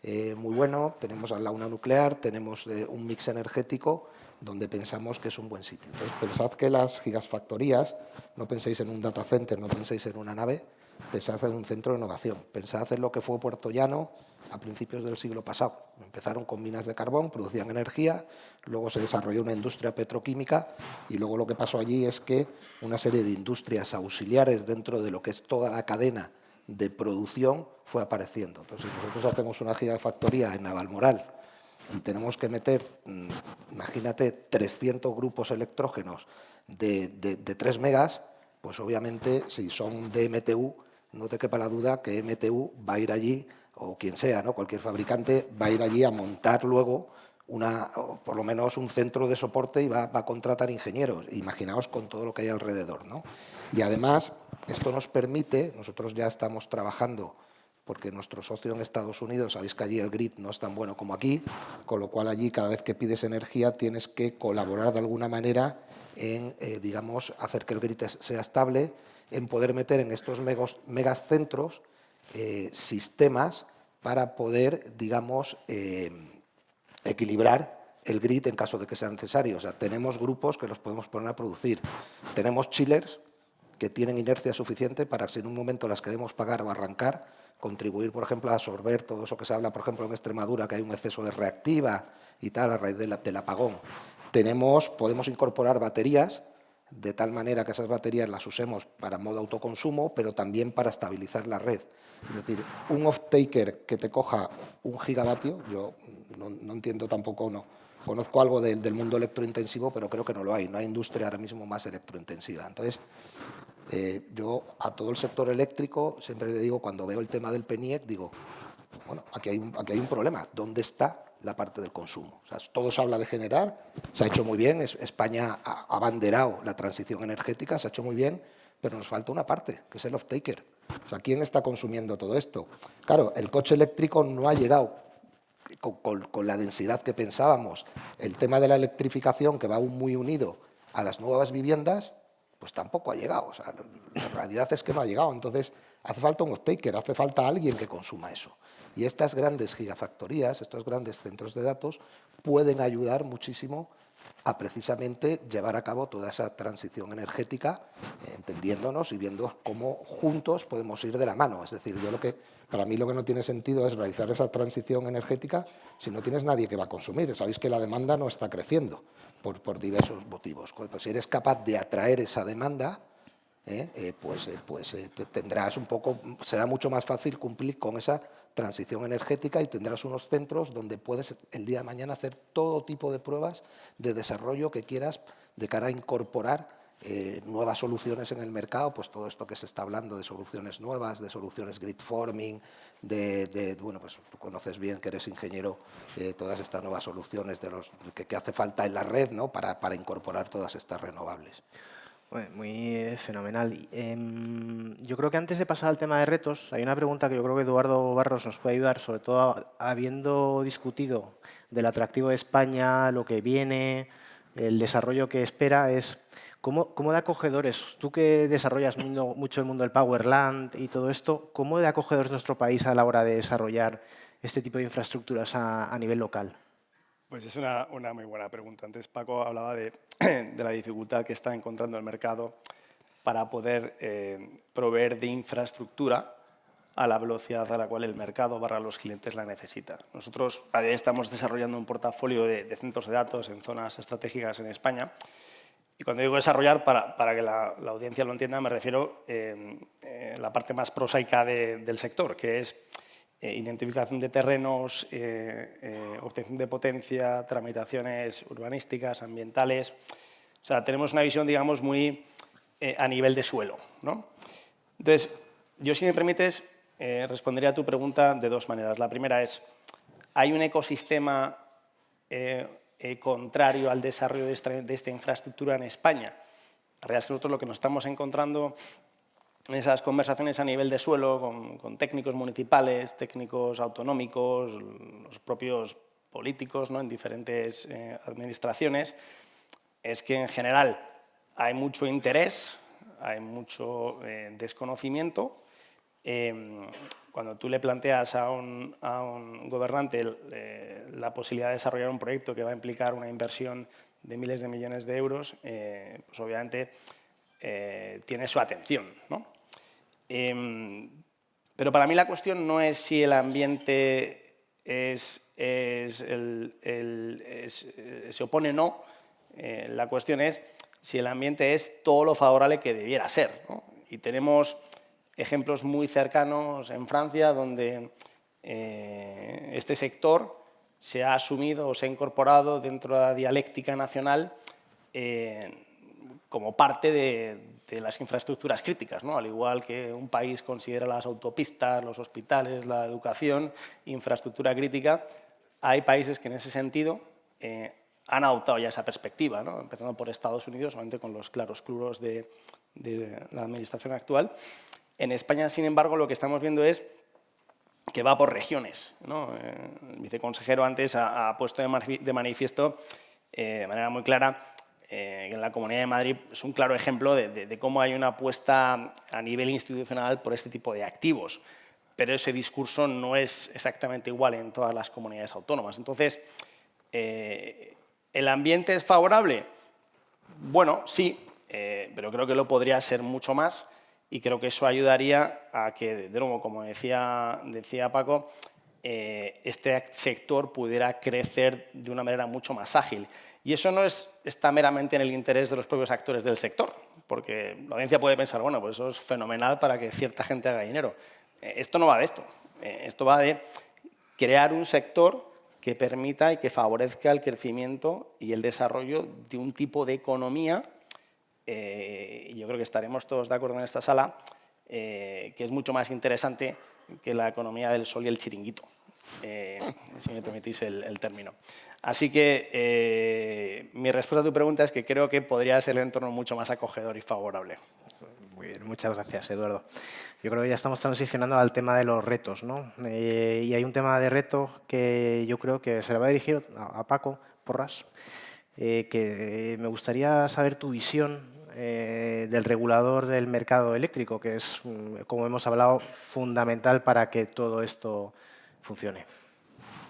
[SPEAKER 5] muy bueno, tenemos al lado una nuclear, tenemos un mix energético donde pensamos que es un buen sitio. Entonces, pensad que las gigafactorías, no penséis en un data center, no penséis en una nave, pensad en un centro de innovación, pensad en lo que fue Puerto Llano a principios del siglo pasado. Empezaron con minas de carbón, producían energía, luego se desarrolló una industria petroquímica y luego lo que pasó allí es que una serie de industrias auxiliares dentro de lo que es toda la cadena de producción fue apareciendo. Entonces, si nosotros hacemos una gigafactoría en Navalmoral y tenemos que meter, imagínate, 300 grupos electrógenos de 3 megas, pues obviamente si son de MTU, no te quepa la duda que MTU va a ir allí, o quien sea, ¿no?, cualquier fabricante, va a ir allí a montar luego por lo menos un centro de soporte y va a contratar ingenieros. Imaginaos con todo lo que hay alrededor, ¿no? Y además, esto nos permite, nosotros ya estamos trabajando porque nuestro socio en Estados Unidos, sabéis que allí el grid no es tan bueno como aquí, con lo cual allí cada vez que pides energía tienes que colaborar de alguna manera en, digamos, hacer que el grid sea estable, en poder meter en estos megacentros sistemas para poder, digamos, equilibrar el grid en caso de que sea necesario. O sea, tenemos grupos que los podemos poner a producir. Tenemos chillers que tienen inercia suficiente para, si en un momento las queremos pagar o arrancar, contribuir, por ejemplo, a absorber todo eso que se habla, por ejemplo, en Extremadura, que hay un exceso de reactiva y tal a raíz del apagón. Podemos incorporar baterías de tal manera que esas baterías las usemos para modo autoconsumo, pero también para estabilizar la red. Es decir, un off-taker que te coja 1 gigavatio, yo no entiendo tampoco, no conozco algo del mundo electrointensivo, pero creo que no lo hay. No hay industria ahora mismo más electrointensiva. Entonces, yo a todo el sector eléctrico siempre le digo, cuando veo el tema del PNIEC, digo, bueno, aquí hay un problema. ¿Dónde está la parte del consumo? O sea, todo se habla de generar, se ha hecho muy bien, España ha abanderado la transición energética, se ha hecho muy bien, pero nos falta una parte, que es el off-taker. O sea, ¿quién está consumiendo todo esto? Claro, el coche eléctrico no ha llegado con la densidad que pensábamos. El tema de la electrificación, que va aún muy unido a las nuevas viviendas, pues tampoco ha llegado. O sea, la realidad es que no ha llegado. Entonces, hace falta un off-taker, hace falta alguien que consuma eso. Y estas grandes gigafactorías, estos grandes centros de datos, pueden ayudar muchísimo a precisamente llevar a cabo toda esa transición energética, entendiéndonos y viendo cómo juntos podemos ir de la mano. Es decir, para mí lo que no tiene sentido es realizar esa transición energética si no tienes nadie que va a consumir. Sabéis que la demanda no está creciendo por diversos motivos. Pues si eres capaz de atraer esa demanda, será mucho más fácil cumplir con esa transición energética y tendrás unos centros donde puedes el día de mañana hacer todo tipo de pruebas de desarrollo que quieras de cara a incorporar nuevas soluciones en el mercado, pues todo esto que se está hablando de soluciones nuevas, de soluciones grid forming, bueno, pues tú conoces bien que eres ingeniero, todas estas nuevas soluciones que hace falta en la red, ¿no? para incorporar todas estas renovables.
[SPEAKER 2] Bueno, muy fenomenal. Yo creo que antes de pasar al tema de retos, hay una pregunta que yo creo que Eduardo Barros nos puede ayudar, sobre todo habiendo discutido del atractivo de España, lo que viene, el desarrollo que espera, es ¿cómo de acogedores, tú que desarrollas mucho el mundo del Powerland y todo esto, cómo de acogedor es nuestro país a la hora de desarrollar este tipo de infraestructuras a nivel local?
[SPEAKER 7] Pues es una muy buena pregunta. Antes Paco hablaba de la dificultad que está encontrando el mercado para poder proveer de infraestructura a la velocidad a la cual el mercado / los clientes la necesitan. Nosotros estamos desarrollando un portafolio de centros de datos en zonas estratégicas en España. Y cuando digo desarrollar, para que la audiencia lo entienda, me refiero a la parte más prosaica del sector, que es identificación de terrenos, obtención de potencia, tramitaciones urbanísticas, ambientales. O sea, tenemos una visión, digamos, muy a nivel de suelo, ¿no? Entonces, yo, si me permites, respondería a tu pregunta de dos maneras. La primera es, ¿hay un ecosistema contrario al desarrollo de esta infraestructura en España? La realidad es que nosotros lo que nos estamos encontrando en esas conversaciones a nivel de suelo con técnicos municipales, técnicos autonómicos, los propios políticos, ¿no? En diferentes administraciones, es que en general hay mucho interés, hay mucho desconocimiento. Cuando tú le planteas a un gobernante la posibilidad de desarrollar un proyecto que va a implicar una inversión de miles de millones de euros, pues obviamente tiene su atención, ¿no? Pero para mí la cuestión no es si el ambiente se opone o no. La cuestión es si el ambiente es todo lo favorable que debiera ser, ¿no? Y tenemos ejemplos muy cercanos en Francia donde este sector se ha asumido o se ha incorporado dentro de la dialéctica nacional como parte de las infraestructuras críticas, ¿no? Al igual que un país considera las autopistas, los hospitales, la educación, infraestructura crítica, hay países que en ese sentido han adoptado ya esa perspectiva, ¿no? Empezando por Estados Unidos, solamente con los claroscuros de la administración actual. En España, sin embargo, lo que estamos viendo es que va por regiones, ¿no? El viceconsejero antes ha puesto de manifiesto de manera muy clara que en la Comunidad de Madrid es un claro ejemplo de cómo hay una apuesta a nivel institucional por este tipo de activos, pero ese discurso no es exactamente igual en todas las comunidades autónomas. Entonces, ¿el ambiente es favorable? Bueno, sí, pero creo que lo podría ser mucho más. Y creo que eso ayudaría a que, de nuevo, como decía Paco, este sector pudiera crecer de una manera mucho más ágil. Y eso no está meramente en el interés de los propios actores del sector, porque la audiencia puede pensar, bueno, pues eso es fenomenal para que cierta gente haga dinero. Esto no va de esto. Esto va de crear un sector que permita y que favorezca el crecimiento y el desarrollo de un tipo de economía. Y yo creo que estaremos todos de acuerdo en esta sala, que es mucho más interesante que la economía del sol y el chiringuito, si me permitís el término. Así que mi respuesta a tu pregunta es que creo que podría ser el entorno mucho más acogedor y favorable.
[SPEAKER 2] Muy bien, muchas gracias, Eduardo. Yo creo que ya estamos transicionando al tema de los retos, ¿no? Y hay un tema de reto que yo creo que se le va a dirigir a Paco Porras, que me gustaría saber tu visión del regulador del mercado eléctrico, que es, como hemos hablado, fundamental para que todo esto funcione.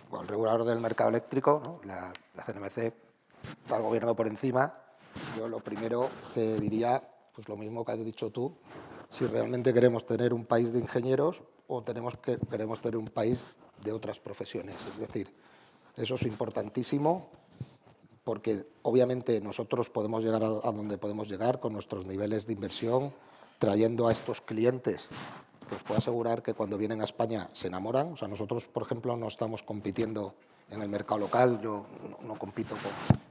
[SPEAKER 5] Bueno, el regulador del mercado eléctrico, ¿no? la CNMC, está el gobierno por encima. Yo lo primero que diría, pues lo mismo que has dicho tú, si realmente queremos tener un país de ingenieros o queremos tener un país de otras profesiones. Es decir, eso es importantísimo, porque obviamente nosotros podemos llegar a donde podemos llegar con nuestros niveles de inversión, trayendo a estos clientes, que os puedo asegurar que cuando vienen a España se enamoran. O sea, nosotros, por ejemplo, no estamos compitiendo en el mercado local, yo no compito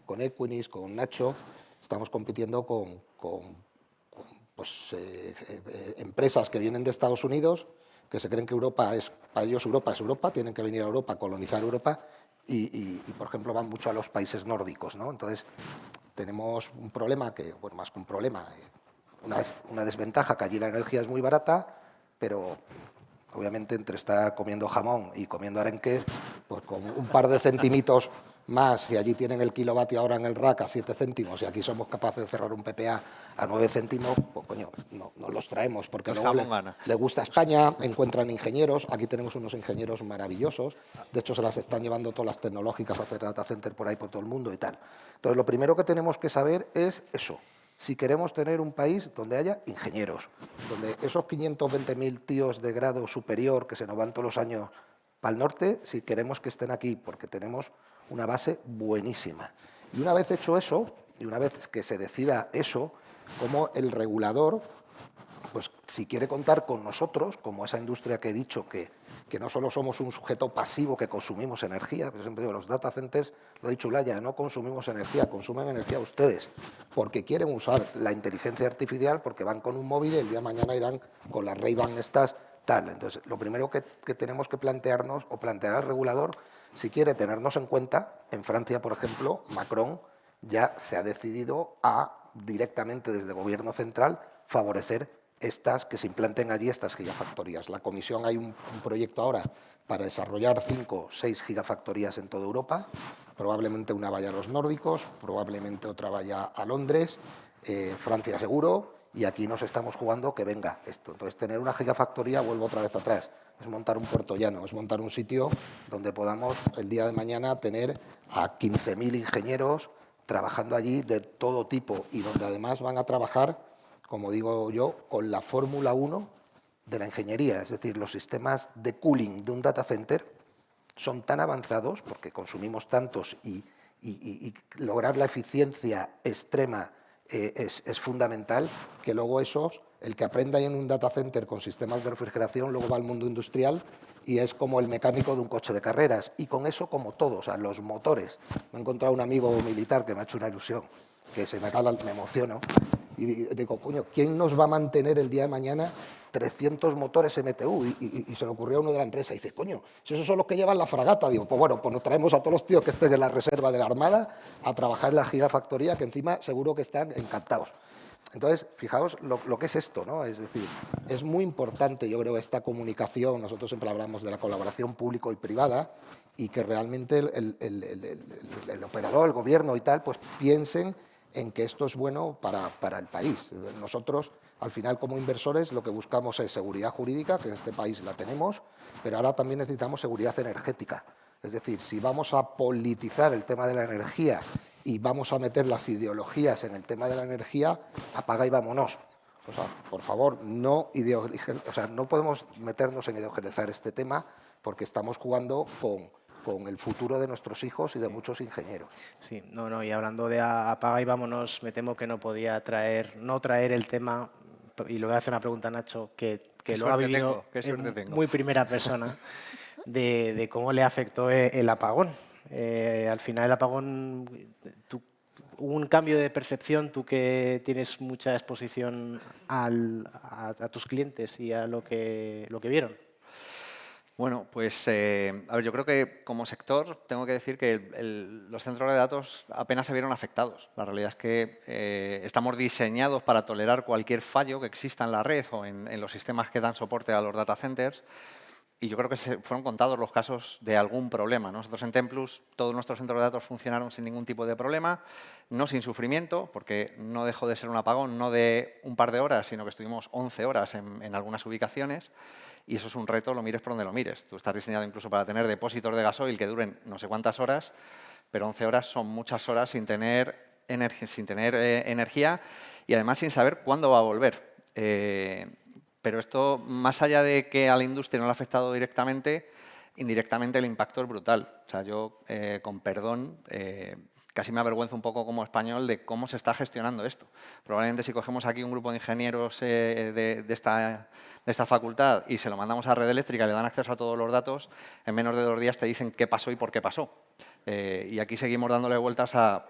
[SPEAKER 5] con Equinix, con Nacho, estamos compitiendo con empresas que vienen de Estados Unidos, que se creen que Europa es, para ellos Europa es Europa, tienen que venir a Europa, colonizar Europa, y por ejemplo, van mucho a los países nórdicos, ¿no? Entonces, tenemos un problema que, bueno, más que un problema, una desventaja, que allí la energía es muy barata, pero obviamente entre estar comiendo jamón y comiendo arenques, pues con un par de centimitos más, si allí tienen el kilovatio ahora en el rack a 7 céntimos y aquí somos capaces de cerrar un PPA a 9 céntimos, pues coño, no los traemos, porque luego le gusta a España, encuentran ingenieros, aquí tenemos unos ingenieros maravillosos, de hecho se las están llevando todas las tecnológicas a hacer data center por ahí por todo el mundo y tal. Entonces lo primero que tenemos que saber es eso, si queremos tener un país donde haya ingenieros, donde esos 520.000 tíos de grado superior que se nos van todos los años para el norte, si queremos que estén aquí, porque tenemos una base buenísima. Y una vez hecho eso, y una vez que se decida eso, como el regulador, pues si quiere contar con nosotros, como esa industria que he dicho que no solo somos un sujeto pasivo que consumimos energía, por ejemplo, los data centers, lo ha dicho Ulaya, no consumimos energía, consumen energía ustedes, porque quieren usar la inteligencia artificial, porque van con un móvil y el día de mañana irán con las Ray-Ban estas, tal. Entonces, lo primero que tenemos que plantearnos, o plantear al regulador, si quiere tenernos en cuenta, en Francia, por ejemplo, Macron ya se ha decidido a directamente desde el gobierno central favorecer que se implanten allí estas gigafactorías. La Comisión, hay un proyecto ahora para desarrollar 5 o 6 gigafactorías en toda Europa, probablemente una vaya a los nórdicos, probablemente otra vaya a Londres, Francia seguro, y aquí nos estamos jugando que venga esto. Entonces, tener una gigafactoría, vuelvo otra vez atrás, es montar un puerto llano, es montar un sitio donde podamos el día de mañana tener a 15.000 ingenieros trabajando allí de todo tipo y donde además van a trabajar, como digo yo, con la Fórmula 1 de la ingeniería. Es decir, los sistemas de cooling de un data center son tan avanzados, porque consumimos tantos y lograr la eficiencia extrema es fundamental, que luego el que aprenda en un data center con sistemas de refrigeración, luego va al mundo industrial y es como el mecánico de un coche de carreras. Y con eso, como todo, o sea, los motores. Me he encontrado un amigo militar que me ha hecho una ilusión, que me emociono, y digo, coño, ¿quién nos va a mantener el día de mañana 300 motores MTU? Y se le ocurrió a uno de la empresa, y dice, coño, si esos son los que llevan la fragata. Digo, pues bueno, pues nos traemos a todos los tíos que estén en la reserva de la Armada a trabajar en la gigafactoría, que encima seguro que están encantados. Entonces, fijaos lo que es esto, ¿no? Es decir, es muy importante, yo creo, esta comunicación. Nosotros siempre hablamos de la colaboración público y privada, y que realmente el operador, el gobierno y tal, pues piensen en que esto es bueno para el país. Nosotros, al final, como inversores, lo que buscamos es seguridad jurídica, que en este país la tenemos, pero ahora también necesitamos seguridad energética. Es decir, si vamos a politizar el tema de la energía y vamos a meter las ideologías en el tema de la energía, apaga y vámonos. O sea, por favor, no podemos meternos en ideologizar este tema, porque estamos jugando con el futuro de nuestros hijos y de muchos ingenieros.
[SPEAKER 2] Sí, y hablando de apaga y vámonos, me temo que no podía no traer el tema, y le voy a hacer una pregunta a Nacho, que lo ha vivido en muy primera persona, de cómo le afectó el apagón. Al final el apagón, hubo un cambio de percepción, tú que tienes mucha exposición a tus clientes y a lo que vieron.
[SPEAKER 3] Bueno, pues a ver, yo creo que como sector tengo que decir que los centros de datos apenas se vieron afectados. La realidad es que estamos diseñados para tolerar cualquier fallo que exista en la red o en los sistemas que dan soporte a los data centers, y yo creo que se fueron contados los casos de algún problema. Nosotros en Templus, todos nuestros centros de datos funcionaron sin ningún tipo de problema, no sin sufrimiento, porque no dejó de ser un apagón, no de un par de horas, sino que estuvimos 11 horas en algunas ubicaciones. Y eso es un reto, lo mires por donde lo mires. Tú estás diseñado incluso para tener depósitos de gasoil que duren no sé cuántas horas, pero 11 horas son muchas horas sin tener energía y además sin saber cuándo va a volver. Pero esto, más allá de que a la industria no le ha afectado directamente, indirectamente el impacto es brutal. O sea, yo, con perdón, casi me avergüenzo un poco como español de cómo se está gestionando esto. Probablemente si cogemos aquí un grupo de ingenieros de esta facultad y se lo mandamos a Red Eléctrica y le dan acceso a todos los datos, en menos de 2 días te dicen qué pasó y por qué pasó. Y aquí seguimos dándole vueltas a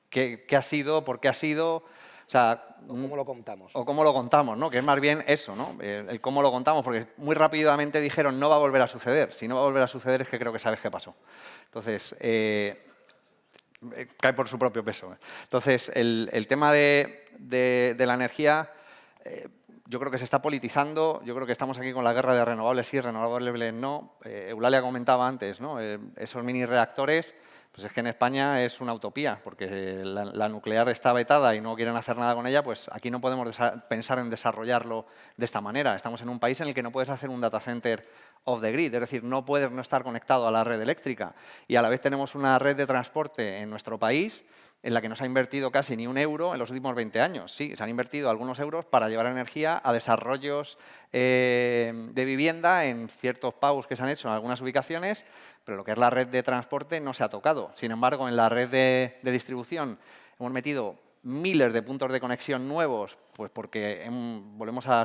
[SPEAKER 3] qué ha sido, por qué ha sido. O sea,
[SPEAKER 5] o cómo lo contamos.
[SPEAKER 3] O cómo lo contamos, ¿no? Que es más bien eso, ¿no? El cómo lo contamos, porque muy rápidamente dijeron no va a volver a suceder. Si no va a volver a suceder es que creo que sabes qué pasó. Entonces, cae por su propio peso. Entonces, el tema de la energía, yo creo que se está politizando. Yo creo que estamos aquí con la guerra de renovables sí, renovables no. Eulalia comentaba antes, ¿no? Esos mini reactores. Pues es que en España es una utopía, porque la nuclear está vetada y no quieren hacer nada con ella, pues aquí no podemos pensar en desarrollarlo de esta manera. Estamos en un país en el que no puedes hacer un data center off the grid, es decir, no puedes no estar conectado a la red eléctrica. Y a la vez tenemos una red de transporte en nuestro país en la que no se ha invertido casi ni un euro en los últimos 20 años. Sí, se han invertido algunos euros para llevar energía a desarrollos de vivienda en ciertos PAUs que se han hecho en algunas ubicaciones, pero lo que es la red de transporte no se ha tocado. Sin embargo, en la red de distribución hemos metido miles de puntos de conexión nuevos, pues porque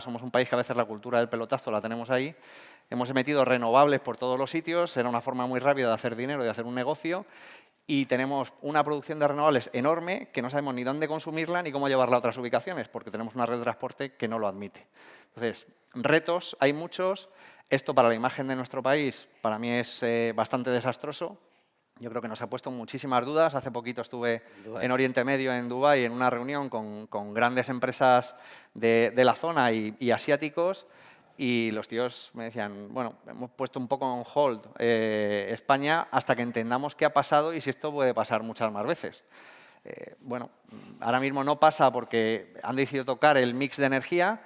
[SPEAKER 3] somos un país que a veces la cultura del pelotazo la tenemos ahí. Hemos metido renovables por todos los sitios, era una forma muy rápida de hacer dinero, de hacer un negocio, y tenemos una producción de renovables enorme que no sabemos ni dónde consumirla ni cómo llevarla a otras ubicaciones, porque tenemos una red de transporte que no lo admite. Entonces, retos hay muchos. Esto para la imagen de nuestro país para mí es bastante desastroso. Yo creo que nos ha puesto muchísimas dudas. Hace poquito estuve en Oriente Medio, en Dubái, en una reunión con grandes empresas de la zona y asiáticos. Y los tíos me decían, bueno, hemos puesto un poco en hold España hasta que entendamos qué ha pasado y si esto puede pasar muchas más veces. Bueno, ahora mismo no pasa porque han decidido tocar el mix de energía,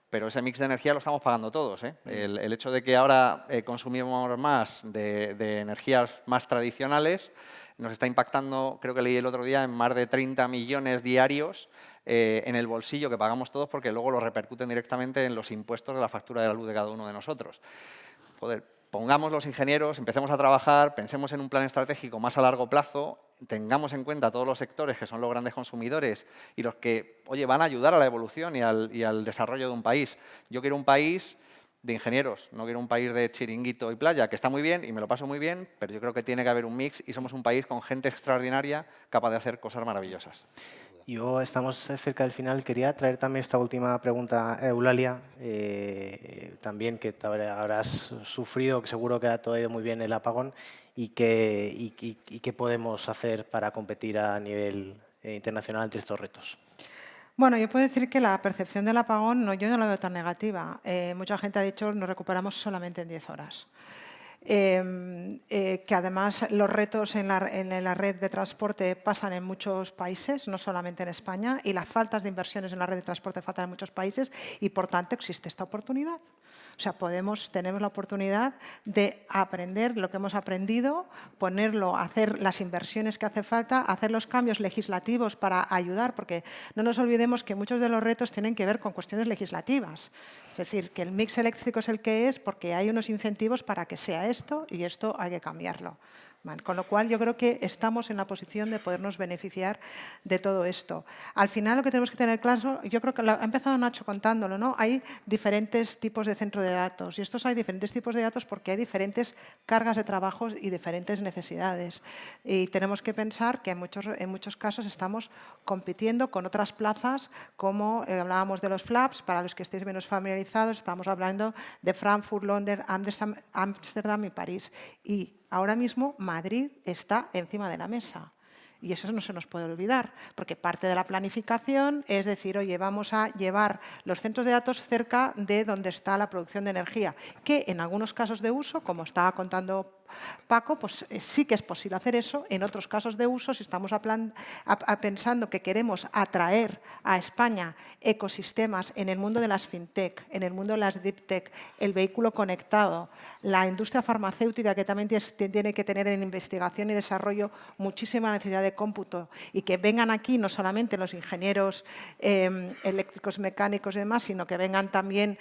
[SPEAKER 3] pero ese mix de energía lo estamos pagando todos. El hecho de que ahora consumimos más de energías más tradicionales nos está impactando, creo que leí el otro día, en más de 30 millones diarios en el bolsillo que pagamos todos, porque luego lo repercuten directamente en los impuestos de la factura de la luz de cada uno de nosotros. Joder, pongamos los ingenieros, empecemos a trabajar, pensemos en un plan estratégico más a largo plazo, tengamos en cuenta todos los sectores que son los grandes consumidores y los que, oye, van a ayudar a la evolución y al desarrollo de un país. Yo quiero un país de ingenieros, no quiero un país de chiringuito y playa, que está muy bien y me lo paso muy bien, pero yo creo que tiene que haber un mix y somos un país con gente extraordinaria capaz de hacer cosas maravillosas.
[SPEAKER 2] Yo estamos cerca del final. Quería traer también esta última pregunta, Eulalia, también que habrás sufrido, que seguro que ha todo ido muy bien el apagón, y qué podemos hacer para competir a nivel internacional ante estos retos.
[SPEAKER 6] Bueno, yo puedo decir que la percepción del apagón yo no la veo tan negativa. Mucha gente ha dicho nos recuperamos solamente en 10 horas. Que además los retos en la red de transporte pasan en muchos países, no solamente en España, y las faltas de inversiones en la red de transporte faltan en muchos países y, por tanto, existe esta oportunidad. O sea, tenemos la oportunidad de aprender lo que hemos aprendido, ponerlo, hacer las inversiones que hace falta, hacer los cambios legislativos para ayudar, porque no nos olvidemos que muchos de los retos tienen que ver con cuestiones legislativas. Es decir, que el mix eléctrico es el que es porque hay unos incentivos para que sea esto y esto hay que cambiarlo. Con lo cual, yo creo que estamos en la posición de podernos beneficiar de todo esto. Al final, lo que tenemos que tener claro, yo creo que ha empezado Nacho contándolo, ¿no? Hay diferentes tipos de centro de datos y estos hay diferentes tipos de datos porque hay diferentes cargas de trabajo y diferentes necesidades. Y tenemos que pensar que en muchos casos estamos compitiendo con otras plazas, como hablábamos de los flaps, para los que estéis menos familiarizados, estamos hablando de Frankfurt, Londres, Ámsterdam y París. Y ahora mismo Madrid está encima de la mesa. Y eso no se nos puede olvidar, porque parte de la planificación es decir, oye, vamos a llevar los centros de datos cerca de donde está la producción de energía, que en algunos casos de uso, como estaba contando Paco, pues sí que es posible hacer eso. En otros casos de uso, si estamos pensando que queremos atraer a España ecosistemas en el mundo de las fintech, en el mundo de las deep tech, el vehículo conectado, la industria farmacéutica, que también tiene que tener en investigación y desarrollo muchísima necesidad de cómputo, y que vengan aquí no solamente los ingenieros eléctricos, mecánicos y demás, sino que vengan también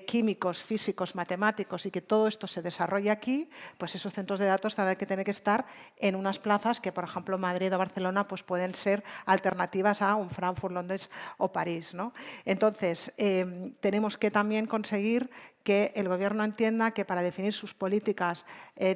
[SPEAKER 6] químicos, físicos, matemáticos, y que todo esto se desarrolle aquí, pues esos centros de datos tendrán que tener que estar en unas plazas que, por ejemplo, Madrid o Barcelona, pues pueden ser alternativas a un Frankfurt, Londres o París, ¿no? Entonces, tenemos que también conseguir que el Gobierno entienda que para definir sus políticas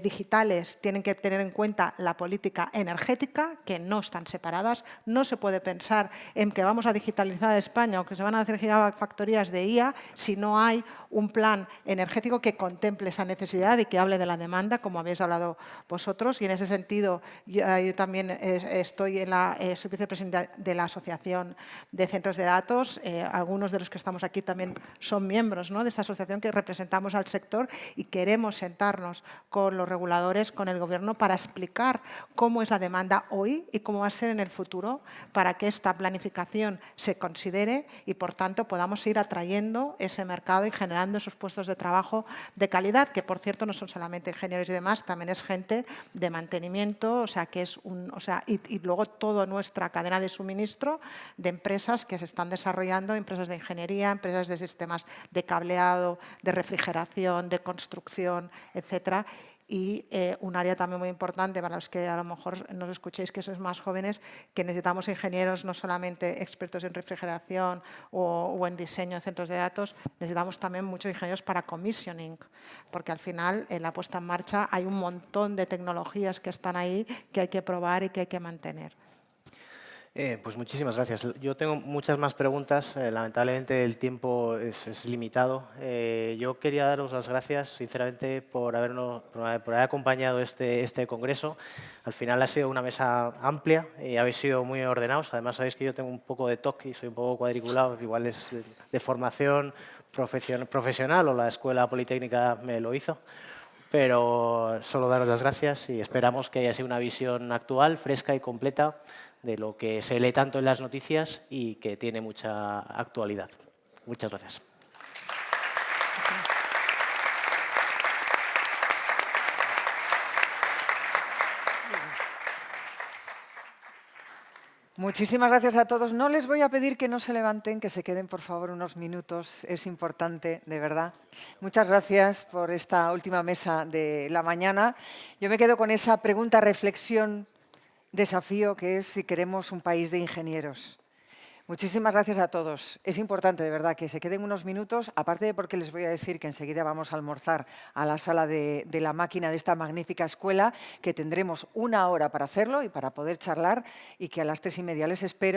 [SPEAKER 6] digitales tienen que tener en cuenta la política energética, que no están separadas. No se puede pensar en que vamos a digitalizar España o que se van a hacer gigafactorías de IA si no hay un plan energético que contemple esa necesidad y que hable de la demanda, como habéis hablado vosotros. Y en ese sentido, yo también soy vicepresidenta de la Asociación de Centros de Datos. Algunos de los que estamos aquí también son miembros, ¿no?, de esa asociación, que representamos al sector, y queremos sentarnos con los reguladores, con el Gobierno, para explicar cómo es la demanda hoy y cómo va a ser en el futuro, para que esta planificación se considere y, por tanto, podamos ir atrayendo ese mercado y generando esos puestos de trabajo de calidad, que, por cierto, no son solamente ingenieros y demás, también es gente de mantenimiento, o sea, que es y luego toda nuestra cadena de suministro de empresas que se están desarrollando, empresas de ingeniería, empresas de sistemas de cableado, de refrigeración, de construcción, etcétera. Y un área también muy importante para los que a lo mejor nos escuchéis, que sois más jóvenes, que necesitamos ingenieros no solamente expertos en refrigeración o en diseño de centros de datos, necesitamos también muchos ingenieros para commissioning, porque al final en la puesta en marcha hay un montón de tecnologías que están ahí que hay que probar y que hay que mantener.
[SPEAKER 2] Pues muchísimas gracias. Yo tengo muchas más preguntas. Lamentablemente el tiempo es limitado. Yo quería daros las gracias, sinceramente, por haber acompañado este congreso. Al final ha sido una mesa amplia y habéis sido muy ordenados. Además, sabéis que yo tengo un poco de TOC y soy un poco cuadriculado, que igual es de formación profesional, o la Escuela Politécnica me lo hizo. Pero solo daros las gracias y esperamos que haya sido una visión actual, fresca y completa de lo que se lee tanto en las noticias y que tiene mucha actualidad. Muchas gracias.
[SPEAKER 1] Muchísimas gracias a todos. No les voy a pedir que no se levanten, que se queden, por favor, unos minutos. Es importante, de verdad. Muchas gracias por esta última mesa de la mañana. Yo me quedo con esa pregunta, reflexión, desafío, que es si queremos un país de ingenieros. Muchísimas gracias a todos. Es importante, de verdad, que se queden unos minutos, aparte de porque les voy a decir que enseguida vamos a almorzar a la sala de la máquina de esta magnífica escuela, que tendremos 1 hora para hacerlo y para poder charlar, y que a las 3:30 les espero.